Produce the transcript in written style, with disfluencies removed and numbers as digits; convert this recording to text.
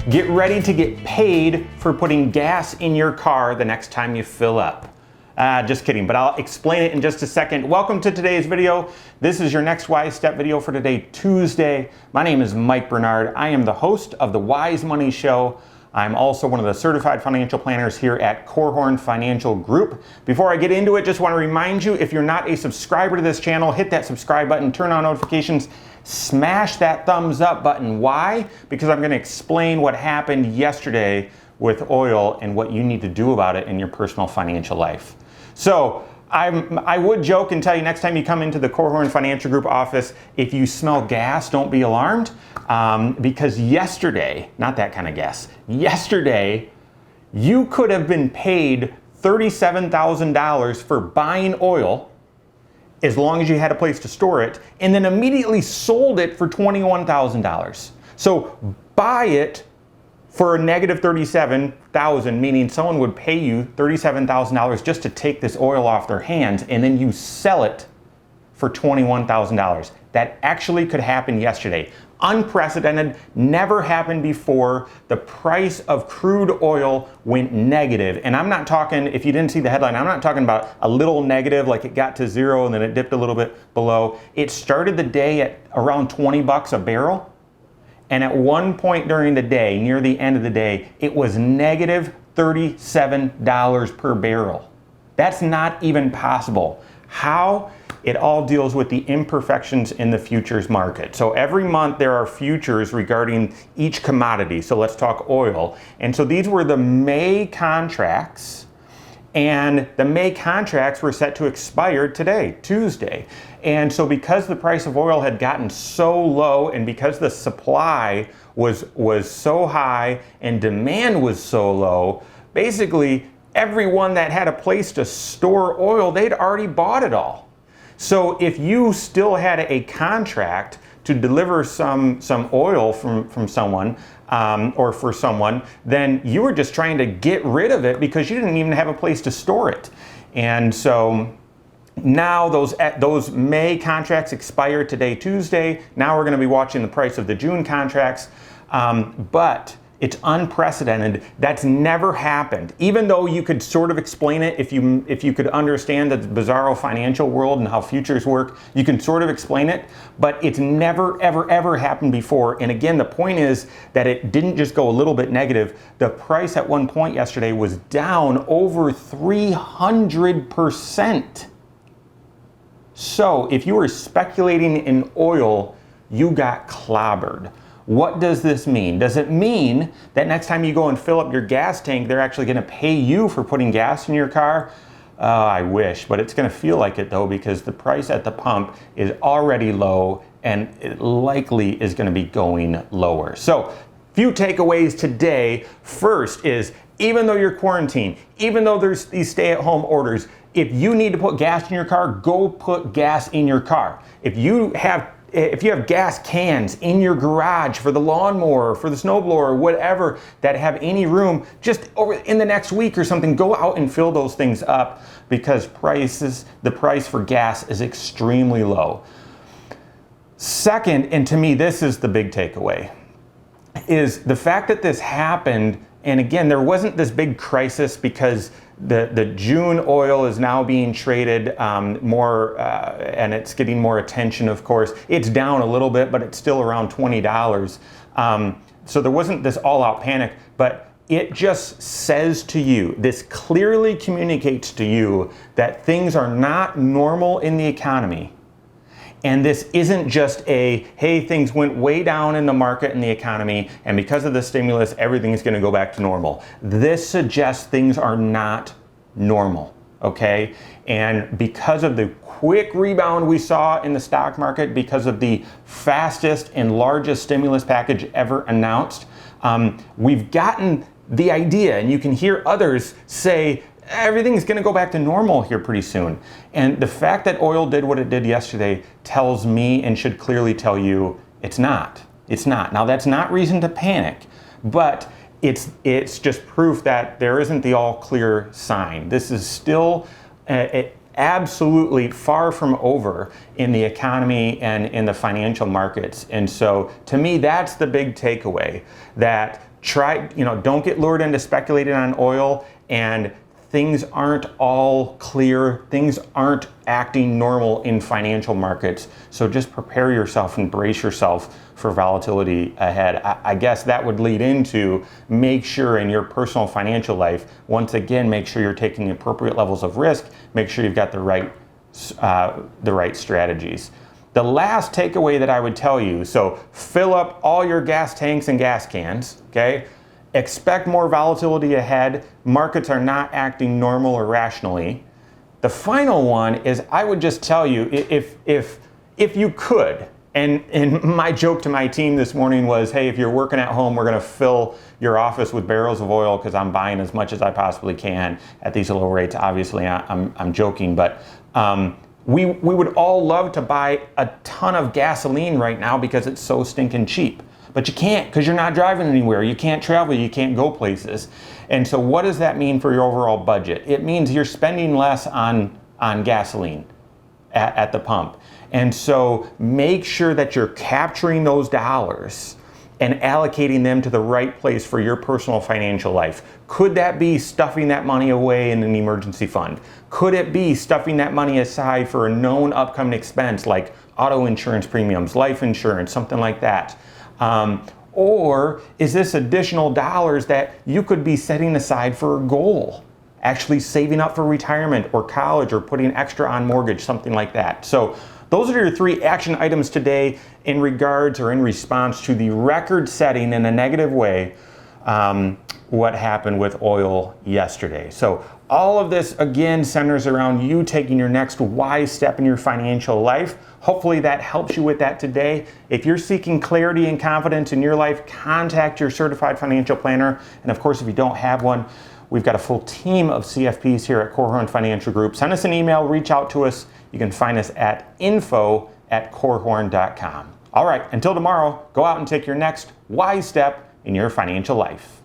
Get ready to get paid for putting gas in your car the next time you fill up. Just kidding, but I'll explain it in just a second. Welcome to today's video. This is your next Wise Step video for today, Tuesday. My name is Mike Bernard. I am the host of the Wise Money Show. I'm also one of the certified financial planners here at Korhorn Financial Group. Before I get into it, just want to remind you, if you're not a subscriber to this channel, hit that subscribe button, turn on notifications, smash that thumbs up button. Why? Because I'm going to explain what happened yesterday with oil and what you need to do about it in your personal financial life. So I would joke and tell you next time you come into the Korhorn Financial Group office, if you smell gas, don't be alarmed, because yesterday, not that kind of gas, yesterday you could have been paid $37,000 for buying oil as long as you had a place to store it, and then immediately sold it for $21,000. So buy it for a negative $37,000, meaning someone would pay you $37,000 just to take this oil off their hands, and then you sell it for $21,000. That actually could happen yesterday. Unprecedented, never happened before. The price of crude oil went negative. And I'm not talking, if you didn't see the headline, I'm not talking about a little negative, like it got to zero and then it dipped a little bit below. It started the day at around 20 bucks a barrel. And at one point during the day, near the end of the day, it was negative $37 per barrel. That's not even possible. How? It all deals with the imperfections in the futures market. So every month there are futures regarding each commodity. So let's talk oil. And so these were the May contracts, and the May contracts were set to expire today, Tuesday. And so because the price of oil had gotten so low, and because the supply was so high and demand was so low, basically everyone that had a place to store oil, they'd already bought it all. So if you still had a contract to deliver some oil from someone or for someone, then you were just trying to get rid of it because you didn't even have a place to store it. And so now those May contracts expire today, Tuesday. Now we're going to be watching the price of the June contracts, but it's unprecedented. That's never happened. Even though you could sort of explain it, if you could understand the bizarro financial world and how futures work, you can sort of explain it, but it's never, ever, ever happened before. And again, the point is that it didn't just go a little bit negative. The price at one point yesterday was down over 300%. So if you were speculating in oil, you got clobbered. What does this mean? Does it mean that next time you go and fill up your gas tank, they're actually going to pay you for putting gas in your car? I wish, but it's going to feel like it though, because the price at the pump is already low and it likely is going to be going lower. So, few takeaways today. First is, even though you're quarantined, even though there's these stay-at-home orders, if you need to put gas in your car, go put gas in your car. If you have gas cans in your garage for the lawnmower, for the snowblower, whatever, that have any room, just over in the next week or something, go out and fill those things up, because the price for gas is extremely low. Second, and to me this is the big takeaway, is the fact that this happened. And again, there wasn't this big crisis because the June oil is now being traded more, and it's getting more attention, of course. It's down a little bit, but it's still around $20. So there wasn't this all-out panic, but it just says to you, this clearly communicates to you that things are not normal in the economy. And this isn't just hey, things went way down in the market and the economy, and because of the stimulus, everything is going to go back to normal. This suggests things are not normal, okay? And because of the quick rebound we saw in the stock market, because of the fastest and largest stimulus package ever announced, we've gotten the idea, and you can hear others say, everything's going to go back to normal here pretty soon. And the fact that oil did what it did yesterday tells me, and should clearly tell you, it's not. It's not. Now, that's not reason to panic, but it's just proof that there isn't the all clear sign. This is still absolutely far from over in the economy and in the financial markets. And so to me, that's the big takeaway, that don't get lured into speculating on oil, and things aren't all clear. Things aren't acting normal in financial markets. So just prepare yourself and brace yourself for volatility ahead. I guess that would lead into make sure in your personal financial life, once again, make sure you're taking the appropriate levels of risk. Make sure you've got the right strategies. The last takeaway that I would tell you, so fill up all your gas tanks and gas cans, okay? Expect more volatility ahead. Markets are not acting normal or rationally. The final one is I would just tell you, if you could, and my joke to my team this morning was, hey, if you're working at home, we're gonna fill your office with barrels of oil because I'm buying as much as I possibly can at these low rates. Obviously, I'm joking, but we would all love to buy a ton of gasoline right now because it's so stinking cheap. But you can't because you're not driving anywhere. You can't travel, you can't go places. And so what does that mean for your overall budget? It means you're spending less on gasoline at the pump. And so make sure that you're capturing those dollars and allocating them to the right place for your personal financial life. Could that be stuffing that money away in an emergency fund? Could it be stuffing that money aside for a known upcoming expense like auto insurance premiums, life insurance, something like that? Or is this additional dollars that you could be setting aside for a goal? Actually saving up for retirement or college or putting extra on mortgage, something like that. So those are your 3 action items today in regards or in response to the record setting in a negative way, what happened with oil yesterday. So all of this again centers around you taking your next wise step in your financial life. Hopefully that helps you with that today. If you're seeking clarity and confidence in your life, contact your certified financial planner. And of course, if you don't have one, we've got a full team of CFPs here at Korhorn Financial Group. Send us an email, reach out to us. You can find us at info@korhorn.com. All right, until tomorrow, go out and take your next wise step in your financial life.